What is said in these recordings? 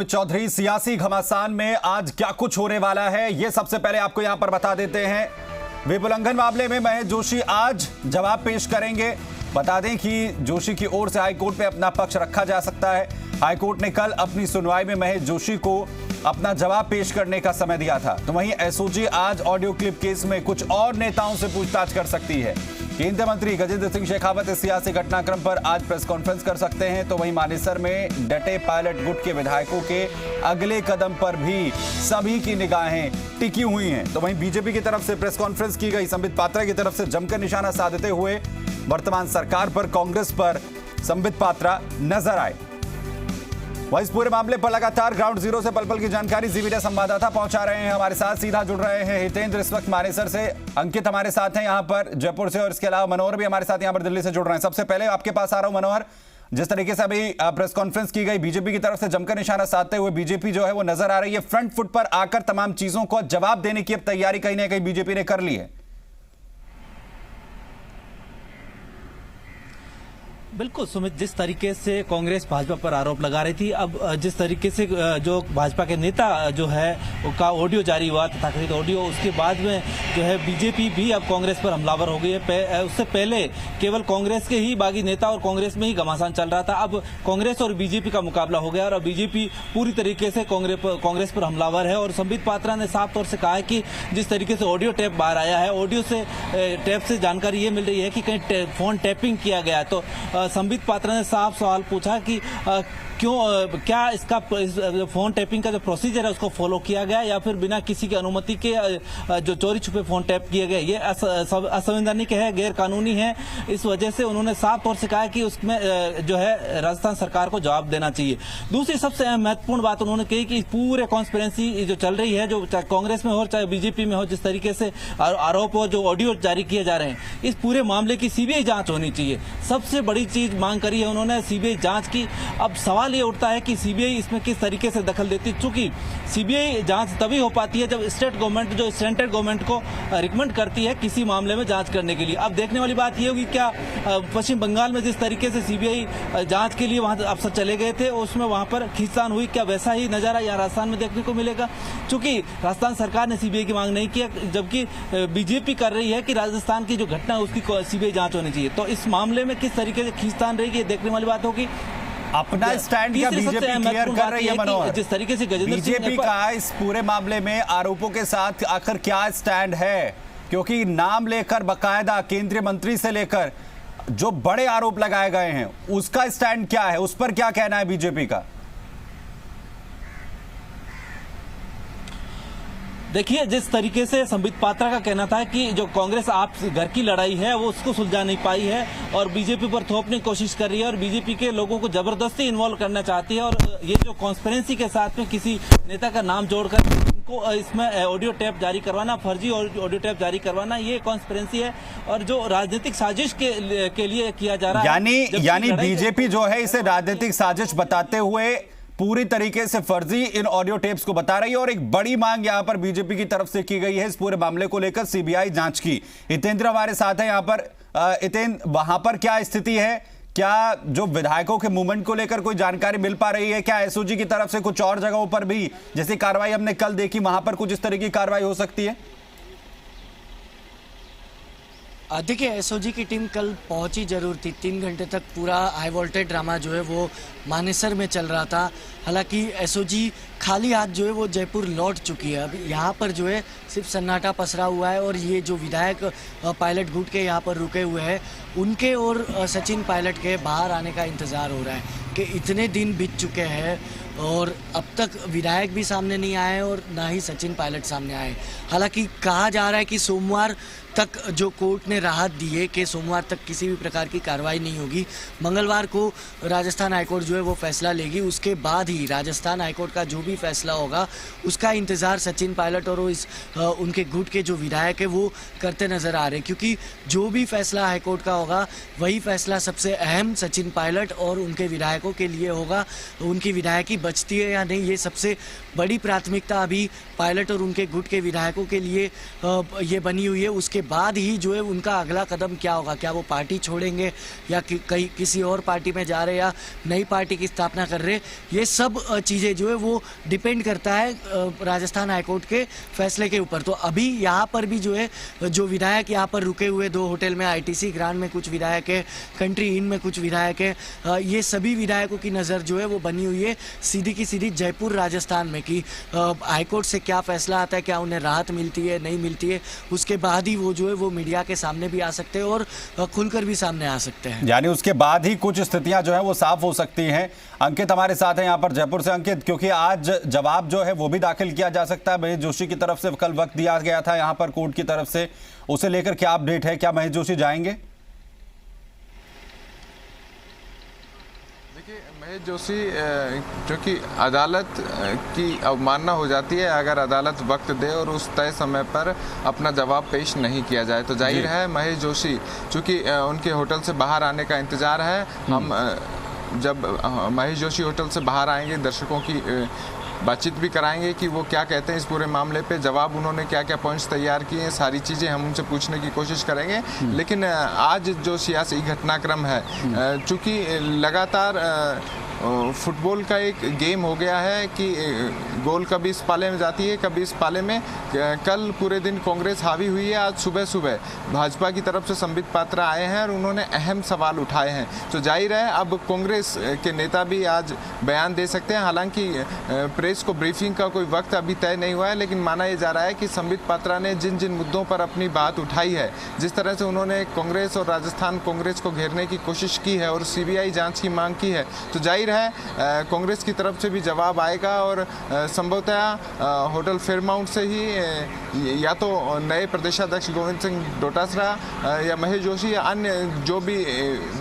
चौधरी सियासी घमासान में आज क्या कुछ होने वाला है, यह सबसे पहले आपको यहां पर बता देते हैं। विप उल्लंघन मामले में महेश जोशी आज जवाब पेश करेंगे। बता दें कि जोशी की ओर से हाईकोर्ट में अपना पक्ष रखा जा सकता है। हाईकोर्ट ने कल अपनी सुनवाई में महेश जोशी को अपना जवाब पेश करने का समय दिया था। तो वहीं एसओजी आज ऑडियो क्लिप केस में कुछ और नेताओं से पूछताछ कर सकती है। केंद्रीय मंत्री गजेंद्र सिंह शेखावत इस सियासी घटनाक्रम पर आज प्रेस कॉन्फ्रेंस कर सकते हैं। तो वहीं मानेसर में डटे पायलट गुट के विधायकों के अगले कदम पर भी सभी की निगाहें टिकी हुई हैं। तो वहीं बीजेपी की तरफ से प्रेस कॉन्फ्रेंस की गई। संबित पात्रा की तरफ से जमकर निशाना साधते हुए वर्तमान सरकार पर, कांग्रेस पर संबित पात्रा नजर आए। वह इस पूरे मामले पर लगातार ग्राउंड जीरो से पल पल की जानकारी जी मीडिया संवाददाता पहुंचा रहे हैं। हमारे साथ सीधा जुड़ रहे हैं हितेंद्र इस वक्त मानेसर से, अंकित हमारे साथ हैं यहां पर जयपुर से, और इसके अलावा मनोहर भी हमारे साथ यहां पर दिल्ली से जुड़ रहे हैं। सबसे पहले आपके पास आ रहा हूं मनोहर, जिस तरीके से अभी प्रेस कॉन्फ्रेंस की गई, बीजेपी की तरफ से जमकर निशाना साधते हुए बीजेपी जो है वो नजर आ रही है फ्रंट फुट पर आकर तमाम चीजों को जवाब देने की अब तैयारी कहीं ना कहीं बीजेपी ने कर ली है। बिल्कुल सुमित, जिस तरीके से कांग्रेस भाजपा पर आरोप लगा रही थी, अब जिस तरीके से जो भाजपा के नेता जो है का ऑडियो जारी हुआ तथाकथित ऑडियो, उसके बाद में जो है बीजेपी भी अब कांग्रेस पर हमलावर हो गई है। उससे पहले केवल कांग्रेस के ही बागी नेता और कांग्रेस में ही घमासान चल रहा था। अब कांग्रेस और बीजेपी का मुकाबला हो गया और अब बीजेपी पूरी तरीके से कांग्रेस पर हमलावर है। और संबित पात्रा ने साफ तौर से कहा है कि जिस तरीके से ऑडियो टेप बाहर आया है, ऑडियो से टेप से जानकारी ये मिल रही है कि कहीं फोन टैपिंग किया गया। तो संबित पात्रा ने साफ सवाल पूछा कि क्या इसका फोन टैपिंग का जो प्रोसीजर है उसको फॉलो किया गया या फिर बिना किसी की अनुमति के जो चोरी छुपे फोन टैप किए गए, ये असंवैधानिक है, गैर कानूनी है। इस वजह से उन्होंने साफ तौर से कहा कि उसमें जो है राजस्थान सरकार को जवाब देना चाहिए। दूसरी सबसे महत्वपूर्ण बात उन्होंने कही कि पूरे कॉन्स्पिरेंसी जो चल रही है, जो चाहे कांग्रेस में हो चाहे बीजेपी में हो, जिस तरीके से आरोप और जो ऑडियो जारी किए जा रहे हैं, इस पूरे मामले की सीबीआई जांच होनी चाहिए। सबसे बड़ी चीज मांग करी है उन्होंने सीबीआई जांच की। अब सवाल ये उठता है कि सीबीआई इसमें किस तरीके से दखल देती है, चूंकि सीबीआई जांच तभी हो पाती है जब स्टेट गवर्नमेंट जो सेंट्रल गवर्नमेंट को रिकमेंड करती है किसी मामले में जांच करने के लिए। अब देखने वाली बात ये होगी क्या पश्चिम बंगाल में जिस तरीके से सीबीआई जांच के लिए वहां अफसर चले गए थे, उसमें वहां पर खींचतान हुई, क्या वैसा ही नजारा यहाँ राजस्थान में देखने को मिलेगा? चूंकि राजस्थान सरकार ने सीबीआई की मांग नहीं किया, जबकि बीजेपी कर रही है कि राजस्थान की जो घटना है उसकी सीबीआई जांच होनी चाहिए। तो इस मामले में किस तरीके से खींचतान रहेगी, देखने वाली बात होगी। अपना स्टैंड क्या बीजेपी क्लियर कर रही है मनोहर? जिस तरीके से बीजेपी का इस पूरे मामले में आरोपों के साथ आखिर क्या स्टैंड है? क्योंकि नाम लेकर बाकायदा केंद्रीय मंत्री से लेकर जो बड़े आरोप लगाए गए हैं, उसका स्टैंड क्या है, उस पर क्या कहना है बीजेपी का? देखिए, जिस तरीके से संबित पात्रा का कहना था कि जो कांग्रेस आप घर की लड़ाई है वो उसको सुलझा नहीं पाई है और बीजेपी पर थोपने की कोशिश कर रही है और बीजेपी के लोगों को जबरदस्ती इन्वॉल्व करना चाहती है। और ये जो कॉन्स्पिरेंसी के साथ में किसी नेता का नाम जोड़कर इनको इसमें ऑडियो टेप जारी करवाना, फर्जी ऑडियो टेप जारी करवाना, ये कॉन्स्पिरेंसी है और जो राजनीतिक साजिश के लिए किया जा रहा है। यानी बीजेपी जो है इसे राजनीतिक साजिश बताते हुए पूरी तरीके से फर्जी इन ऑडियो टेप्स को बता रही है। और एक बड़ी मांग यहां पर बीजेपी की तरफ से की गई है इस पूरे मामले को लेकर सीबीआई जांच की। हितेंद्र हमारे साथ है यहां पर। हितेंद्र, वहां पर क्या स्थिति है? क्या जो विधायकों के मूवमेंट को लेकर कोई जानकारी मिल पा रही है? क्या एसओजी की तरफ से कुछ और जगहों पर भी जैसी कार्रवाई हमने कल देखी, वहां पर कुछ इस तरह की कार्रवाई हो सकती है? देखिए, एसओजी की टीम कल पहुंची जरूर थी। 3 घंटे तक पूरा हाई वोल्टेज ड्रामा जो है वो मानेसर में चल रहा था। हालांकि एसओजी खाली हाथ जो है वो जयपुर लौट चुकी है। अब यहाँ पर जो है सिर्फ सन्नाटा पसरा हुआ है और ये जो विधायक पायलट गुट के यहाँ पर रुके हुए हैं, उनके और सचिन पायलट के बाहर आने का इंतज़ार हो रहा है कि इतने दिन बीत चुके हैं और अब तक विधायक भी सामने नहीं आए और ना ही सचिन पायलट सामने आए। हालांकि कहा जा रहा है कि सोमवार तक जो कोर्ट ने राहत दी है कि सोमवार तक किसी भी प्रकार की कार्रवाई नहीं होगी। मंगलवार को राजस्थान हाईकोर्ट जो है वो फैसला लेगी, उसके बाद ही राजस्थान हाईकोर्ट का जो भी फैसला होगा उसका इंतज़ार सचिन पायलट और उनके गुट के जो विधायक है वो करते नज़र आ रहे हैं। क्योंकि जो भी फैसला हाईकोर्ट का होगा वही फैसला सबसे अहम सचिन पायलट और उनके विधायकों के लिए होगा। उनकी विधायकी बचती है या नहीं, ये सबसे बड़ी प्राथमिकता अभी पायलट और उनके गुट के विधायकों के लिए ये बनी हुई है। उसके बाद ही जो है उनका अगला कदम क्या होगा, क्या वो पार्टी छोड़ेंगे या कहीं किसी और पार्टी में जा रहे या नई पार्टी की स्थापना कर रहे, ये सब चीज़ें जो है वो डिपेंड करता है राजस्थान हाईकोर्ट के फैसले के ऊपर। तो अभी यहाँ पर भी जो है जो विधायक यहाँ पर रुके हुए 2 होटल में, ITC ग्रांड में कुछ विधायक है, कंट्री इन में कुछ विधायक है, ये सभी विधायकों की नज़र जो है वो बनी हुई है सीधी की सीधी जयपुर राजस्थान में कि हाईकोर्ट से क्या फैसला आता है, क्या उन्हें राहत मिलती है नहीं मिलती है। उसके बाद ही वो जो है वो मीडिया के सामने भी आ सकते हैं और खुलकर भी सामने आ सकते हैं। यानी उसके बाद ही कुछ स्थितियां जो है वो साफ हो सकती हैं। अंकित हमारे साथ हैं यहाँ पर जयपुर से। अंकित, क्योंकि आज जवाब जो है वो भी दाखिल किया जा सकता है, महेश जोशी की तरफ से कल वक्त दिया गया था यहाँ पर कोर्ट की तरफ से, उसे लेकर क्या अपडेट है, क्या महेश जोशी जाएंगे? महेश जोशी क्योंकि अदालत की अवमानना हो जाती है अगर अदालत वक्त दे और उस तय समय पर अपना जवाब पेश नहीं किया जाए, तो जाहिर है महेश जोशी चूँकि उनके होटल से बाहर आने का इंतजार है। हम जब महेश जोशी होटल से बाहर आएंगे दर्शकों की बातचीत भी कराएंगे कि वो क्या कहते हैं इस पूरे मामले पे, जवाब उन्होंने क्या क्या पॉइंट्स तैयार किए हैं, सारी चीज़ें हम उनसे पूछने की कोशिश करेंगे। लेकिन आज जो सियासी घटनाक्रम है, चूँकि लगातार फुटबॉल का एक गेम हो गया है कि गोल कभी इस पाले में जाती है कभी इस पाले में। कल पूरे दिन कांग्रेस हावी हुई है, आज सुबह सुबह भाजपा की तरफ से संबित पात्रा आए हैं और उन्होंने अहम सवाल उठाए हैं। तो जाहिर है अब कांग्रेस के नेता भी आज बयान दे सकते हैं। हालांकि प्रेस को ब्रीफिंग का कोई वक्त अभी तय नहीं हुआ है, लेकिन माना यह जा रहा है कि संबित पात्रा ने जिन जिन मुद्दों पर अपनी बात उठाई है, जिस तरह से उन्होंने कांग्रेस और राजस्थान कांग्रेस को घेरने की कोशिश की है और CBI जाँच की मांग की है, तो जाहिर है कांग्रेस की तरफ से भी जवाब आएगा और संभवतः होटल फेयरमाउंट से ही या तो नए प्रदेशाध्यक्ष गोविंद सिंह डोटासरा या महेश जोशी या अन्य जो भी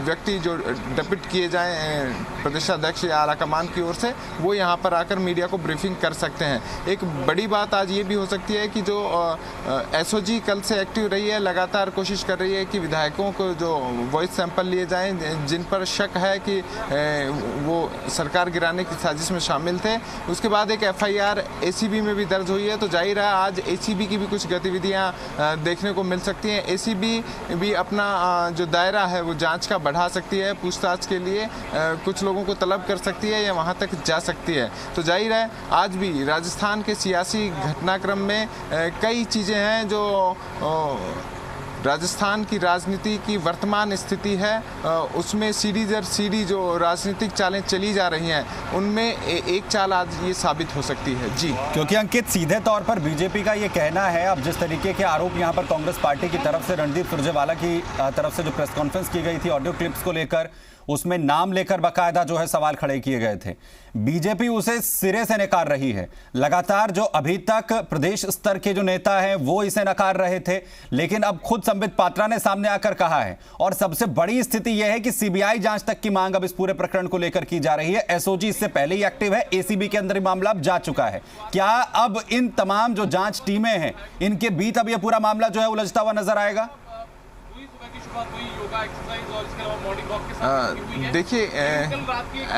व्यक्ति जो डेप्यूट किए जाएं प्रदेशाध्यक्ष या आलाकमान की ओर से, वो यहाँ पर आकर मीडिया को ब्रीफिंग कर सकते हैं। एक बड़ी बात आज ये भी हो सकती है कि जो SOG कल से एक्टिव रही है, लगातार कोशिश कर रही है कि विधायकों को जो वॉइस सैंपल लिए जाएं जिन पर शक है कि वो सरकार गिराने की साजिश में शामिल थे। उसके बाद एक FIR ACB में भी दर्ज हुई है, तो जाहिर है आज ACB की भी कुछ गतिविधियां देखने को मिल सकती हैं। ACB भी अपना जो दायरा है वो जांच का बढ़ा सकती है, पूछताछ के लिए कुछ लोगों को तलब कर सकती है या वहां तक जा सकती है। तो जाहिर है आज भी राजस्थान के सियासी घटनाक्रम में कई चीज़ें हैं जो राजस्थान की राजनीति की वर्तमान स्थिति है, उसमें सीढ़ी दर सीढ़ी जो राजनीतिक चालें चली जा रही हैं उनमें एक चाल आज ये साबित हो सकती है। जी, क्योंकि अंकित सीधे तौर पर बीजेपी का ये कहना है, अब जिस तरीके के आरोप यहाँ पर कांग्रेस पार्टी की तरफ से रणदीप सुरजेवाला की तरफ से जो प्रेस कॉन्फ्रेंस की गई थी ऑडियो क्लिप्स को लेकर, उसमें नाम लेकर बाकायदा जो है सवाल खड़े किए गए थे, बीजेपी उसे सिरे से नकार रही है। लगातार जो अभी तक प्रदेश स्तर के जो नेता हैं वो इसे नकार रहे थे, लेकिन अब खुद संबित पात्रा ने सामने आकर कहा है। और सबसे बड़ी स्थिति यह है कि CBI जांच तक की मांग अब इस पूरे प्रकरण को लेकर की जा रही है। SOG इससे पहले ही एक्टिव है, ACB के अंदर मामला अब जा चुका है। क्या अब इन तमाम जो जांच टीमें हैं इनके बीच अब यह पूरा मामला जो है उलझता हुआ नजर आएगा? देखिए,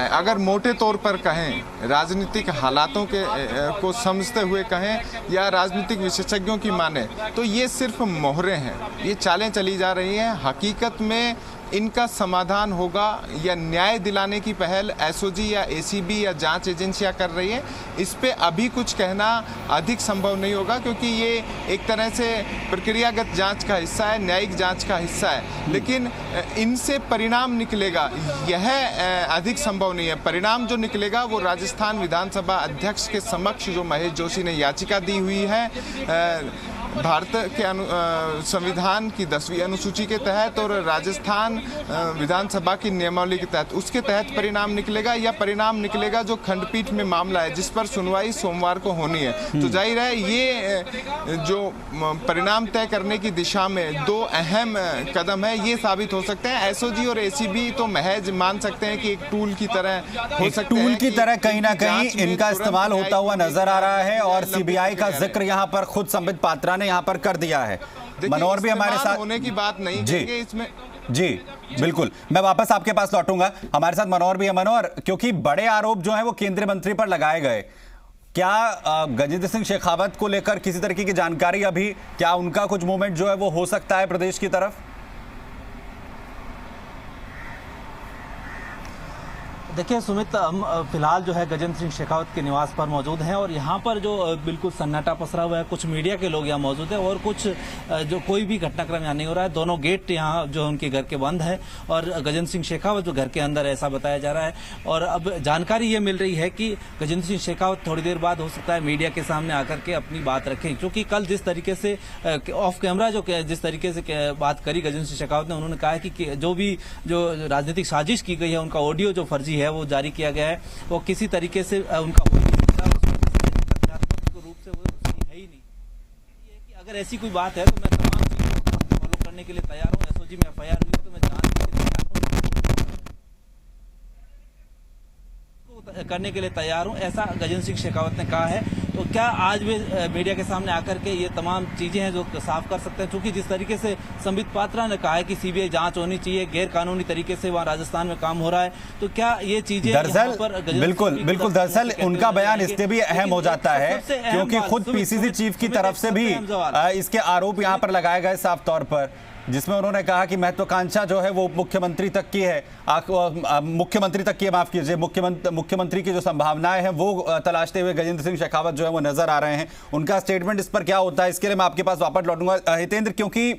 अगर मोटे तौर पर कहें, राजनीतिक हालातों के को समझते हुए कहें या राजनीतिक विशेषज्ञों की माने, तो ये सिर्फ मोहरे हैं, ये चालें चली जा रही हैं। हकीकत में इनका समाधान होगा या न्याय दिलाने की पहल SOG या ACB या जांच एजेंसियां कर रही है, इस पे अभी कुछ कहना अधिक संभव नहीं होगा, क्योंकि ये एक तरह से प्रक्रियागत जांच का हिस्सा है, न्यायिक जांच का हिस्सा है। लेकिन इनसे परिणाम निकलेगा यह अधिक संभव नहीं है। परिणाम जो निकलेगा वो राजस्थान विधानसभा अध्यक्ष के समक्ष जो महेश जोशी ने याचिका दी हुई है भारत के संविधान की 10वीं अनुसूची के तहत और राजस्थान विधानसभा की नियमावली के तहत, उसके तहत परिणाम निकलेगा या परिणाम निकलेगा जो खंडपीठ में मामला है जिस पर सुनवाई सोमवार को होनी है। तो जाहिर है ये जो परिणाम तय करने की दिशा में दो अहम कदम है, ये साबित हो सकते हैं। SOG और ACB तो महज मान सकते हैं कि एक टूल की तरह हो सकते हैं, टूल की तरह कहीं ना कहीं इनका इस्तेमाल होता हुआ नजर आ रहा है। और CBI का जिक्र यहाँ पर खुद संबित पात्रा ने यहाँ पर कर दिया है। मनोहर भी हमारे साथ होने की बात नहीं कहेंगे इसमें। जी बिल्कुल, मैं वापस आपके पास लौटूंगा। हमारे साथ मनोहर भी है। मनोहर, क्योंकि बड़े आरोप जो है वो केंद्रीय मंत्री पर लगाए गए, क्या गजेंद्र सिंह शेखावत को लेकर किसी तरीके की जानकारी अभी, क्या उनका कुछ मूवमेंट जो है वो हो सकता है प्रदेश की तरफ? देखिए सुमित, हम फिलहाल जो है गजेंद्र सिंह शेखावत के निवास पर मौजूद हैं और यहाँ पर जो बिल्कुल सन्नाटा पसरा हुआ है, कुछ मीडिया के लोग यहाँ मौजूद हैं और कुछ जो कोई भी घटनाक्रम यहाँ नहीं हो रहा है। दोनों गेट यहाँ जो उनके घर के बंद है और गजेंद्र सिंह शेखावत जो घर के अंदर, ऐसा बताया जा रहा है। और अब जानकारी ये मिल रही है कि गजेंद्र सिंह शेखावत थोड़ी देर बाद हो सकता है मीडिया के सामने आकर के अपनी बात रखें, क्योंकि कल जिस तरीके से ऑफ कैमरा जिस तरीके से बात करी गजेंद्र सिंह शेखावत ने, उन्होंने कहा है कि जो राजनीतिक साजिश की गई है, उनका ऑडियो जो फर्जी है वो जारी किया गया है, वो किसी तरीके से उनका हो नहीं सकता, तथ्यात्मक रूप से वो सही है ही नहीं। ये है कि अगर ऐसी कोई बात है तो मैं तमाम चीजों को फॉलो करने के लिए तैयार हूँ। एसओजी में एफआईआर हुई तो मैं जांच के लिए करने के लिए तैयार हूं, ऐसा गजेंद्र सिंह शेखावत ने कहा है। तो क्या आज भी मीडिया के सामने आकर के ये तमाम चीजें हैं जो साफ कर सकते हैं? क्योंकि जिस तरीके से संबित पात्रा ने कहा है कि सीबीआई जांच होनी चाहिए, गैर कानूनी तरीके से वहां राजस्थान में काम हो रहा है, तो क्या ये चीजें दरअसल बिल्कुल दरअसल उनका बयान इसलिए भी अहम हो जाता है क्योंकि खुद पीसीसी चीफ की तरफ से भी इसके आरोप यहाँ पर लगाए गए साफ तौर पर, जिसमें उन्होंने कहा कि महत्वाकांक्षा जो है वो मुख्यमंत्री तक की है, मुख्यमंत्री तक की, माफ कीजिए, मुख्यमंत्री की जो संभावनाएं हैं वो तलाशते हुए गजेंद्र सिंह शेखावत जो है वो नजर आ रहे हैं। उनका स्टेटमेंट इस पर क्या होता है, इसके लिए मैं आपके पास वापस लौटूंगा हितेंद्र, क्योंकि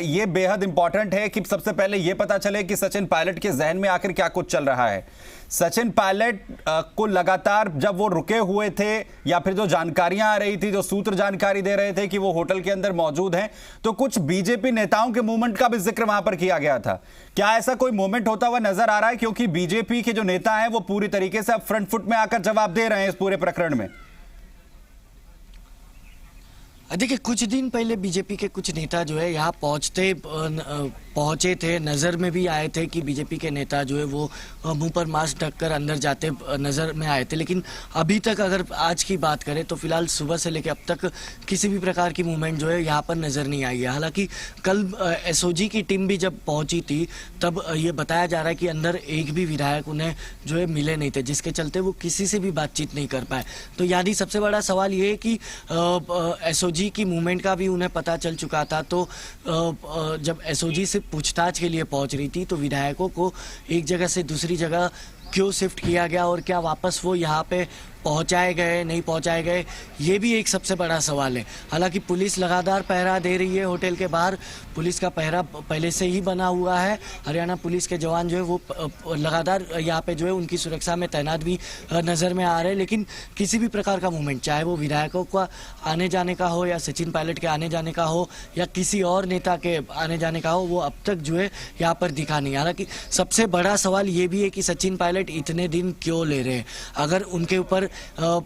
ये बेहद इंपॉर्टेंट है कि सबसे पहले ये पता चले कि सचिन पायलट के जहन में आखिर क्या कुछ चल रहा है। सचिन पायलट को लगातार जब वो रुके हुए थे या फिर जो जानकारियां आ रही थी, जो सूत्र जानकारी दे रहे थे कि वो होटल के अंदर मौजूद हैं, तो कुछ बीजेपी नेताओं के मूवमेंट का भी जिक्र वहां पर किया गया था। क्या ऐसा कोई मूवमेंट होता हुआ नजर आ रहा है? क्योंकि बीजेपी के जो नेता हैं वो पूरी तरीके से अब फ्रंट फुट में आकर जवाब दे रहे हैं इस पूरे प्रकरण में। देखिए, कुछ दिन पहले बीजेपी के कुछ नेता जो है यहाँ पहुंचे थे, नज़र में भी आए थे कि बीजेपी के नेता जो है वो मुंह पर मास्क ढककर अंदर जाते नज़र में आए थे। लेकिन अभी तक अगर आज की बात करें तो फिलहाल सुबह से लेकर अब तक किसी भी प्रकार की मूवमेंट जो है यहाँ पर नज़र नहीं आई है। हालांकि कल एसओजी की टीम भी जब पहुंची थी तब ये बताया जा रहा है कि अंदर एक भी विधायक उन्हें जो है मिले नहीं थे, जिसके चलते वो किसी से भी बातचीत नहीं कर पाए। तो यानी सबसे बड़ा सवाल ये है कि एसओजी की मूवमेंट का भी उन्हें पता चल चुका था, तो जब एसओजी से पूछताछ के लिए पहुंच रही थी तो विधायकों को एक जगह से दूसरी जगह क्यों शिफ्ट किया गया और क्या वापस वो यहाँ पे पहुंचाए गए, नहीं पहुंचाए गए, ये भी एक सबसे बड़ा सवाल है। हालांकि पुलिस लगातार पहरा दे रही है होटल के बाहर, पुलिस का पहरा पहले से ही बना हुआ है। हरियाणा पुलिस के जवान जो है वो लगातार यहाँ पे जो है उनकी सुरक्षा में तैनात भी नज़र में आ रहे हैं। लेकिन किसी भी प्रकार का मूवमेंट, चाहे वो विधायकों का आने जाने का हो या सचिन पायलट के आने जाने का हो या किसी और नेता के आने जाने का हो, वो अब तक जो है यहाँ पर दिखा नहीं। हालांकि सबसे बड़ा सवाल ये भी है कि सचिन पायलट इतने दिन क्यों ले रहे हैं? अगर उनके ऊपर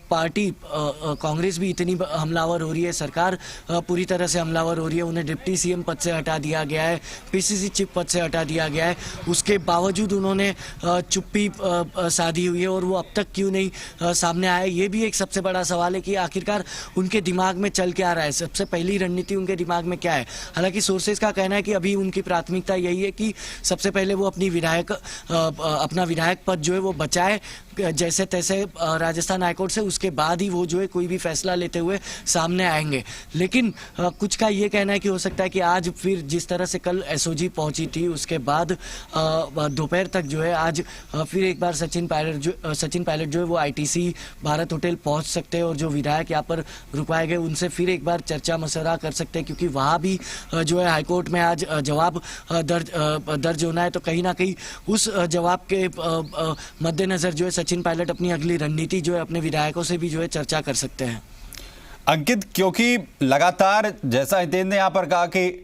पार्टी कांग्रेस भी इतनी हमलावर हो रही है, सरकार पूरी तरह से हमलावर हो रही है, उन्हें डिप्टी सीएम पद से हटा दिया गया है, पीसीसी चीफ पद से हटा दिया गया है, उसके बावजूद उन्होंने चुप्पी साधी हुई है और वो अब तक क्यों नहीं सामने आए? ये भी एक सबसे बड़ा सवाल है कि आखिरकार उनके दिमाग में चल क्या रहा है, सबसे पहली रणनीति उनके दिमाग में क्या है। हालांकि सोर्सेज का कहना है कि अभी उनकी प्राथमिकता यही है कि सबसे पहले वो अपना विधायक पद जो है वो बचाए जैसे तैसे राजस्थान हाईकोर्ट से, उसके बाद ही वो जो है कोई भी फैसला लेते हुए सामने आएंगे। लेकिन कुछ का ये कहना है कि हो सकता है कि आज फिर जिस तरह से कल एसओजी पहुंची थी उसके बाद दोपहर तक जो है आज फिर एक बार सचिन पायलट जो है वो आईटीसी भारत होटल पहुंच सकते हैं और जो विधायक यहाँ पर रुकवाए गए उनसे फिर एक बार चर्चा मशवरा कर सकते हैं, क्योंकि वहाँ भी जो है हाईकोर्ट में आज जवाब दर्ज होना है। तो कहीं ना कहीं उस जवाब के मद्देनजर जो है सचिन पायलट अपनी अगली रणनीति जो है अपने विधायकों से भी जो है चर्चा कर सकते हैं। अंकित, क्योंकि लगातार जैसा हितेंद्र ने यहां पर कहा कि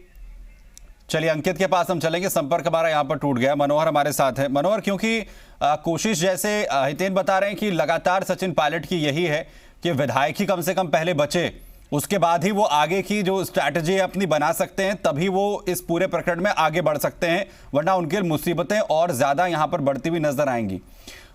चलिए अंकित के पास हम चलेंगे, संपर्क हमारा यहां पर टूट गया। मनोहर हमारे साथ है। मनोहर, क्योंकि कोशिश जैसे हितेंद्र बता रहे हैं कि लगातार सचिन पायलट की यही है कि विधायक ही कम से कम पहले बचे, उसके बाद ही वो आगे की जो स्ट्रैटेजी अपनी बना सकते हैं, तभी वो इस पूरे प्रकरण में आगे बढ़ सकते हैं, वरना उनकी मुसीबतें और ज्यादा यहां पर बढ़ती हुई नजर आएंगी।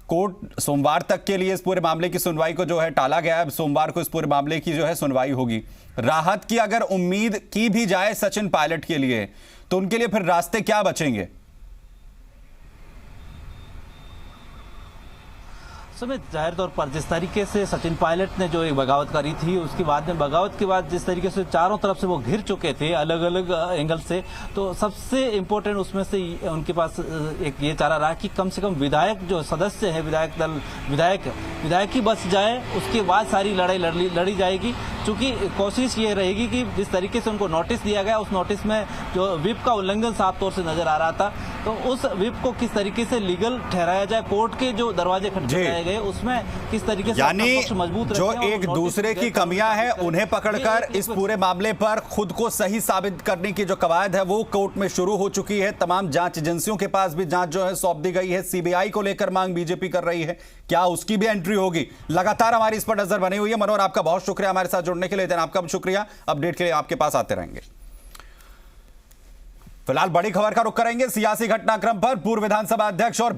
कोर्ट सोमवार तक के लिए इस पूरे मामले की सुनवाई को जो है टाला गया है। सोमवार को इस पूरे मामले की जो है सुनवाई होगी। राहत की अगर उम्मीद की भी जाए सचिन पायलट के लिए, तो उनके लिए फिर रास्ते क्या बचेंगे? सुमित, जाहिर तौर पर जिस तरीके से सचिन पायलट ने जो एक बगावत करी थी, उसके बाद में बगावत के बाद जिस तरीके से चारों तरफ से वो घिर चुके थे अलग अलग एंगल से, तो सबसे इम्पोर्टेंट उसमें से उनके पास एक ये चारा रहा कि कम से कम विधायक जो सदस्य है, विधायक दल विधायक ही बच जाए, उसके बाद सारी लड़ाई लड़ी जाएगी। चूंकि कोशिश ये रहेगी कि जिस तरीके से उनको नोटिस दिया गया, उस नोटिस में जो विप का उल्लंघन साफ तौर से नजर आ रहा था, तो उस विप को किस तरीके से लीगल ठहराया जाए, कोर्ट के जो दरवाजे खटखटाए गए उसमें किस तरीके से यानी मजबूत जो एक दूसरे की कमियां हैं उन्हें पकड़कर इस पूरे मामले पर खुद को सही साबित करने की जो कवायद है वो कोर्ट में शुरू हो चुकी है। तमाम जांच एजेंसियों के पास भी जांच जो है सौंप दी गई है। सीबीआई को लेकर मांग बीजेपी कर रही है, क्या उसकी भी एंट्री होगी? लगातार हमारी इस पर नजर बनी हुई है। मनोहर, आपका बहुत शुक्रिया हमारे साथ जुड़ने के लिए। आपका भी शुक्रिया, अपडेट के लिए आपके पास आते रहेंगे। फिलहाल बड़ी खबर का रुख करेंगे सियासी घटनाक्रम पर। पूर्व विधानसभा अध्यक्ष और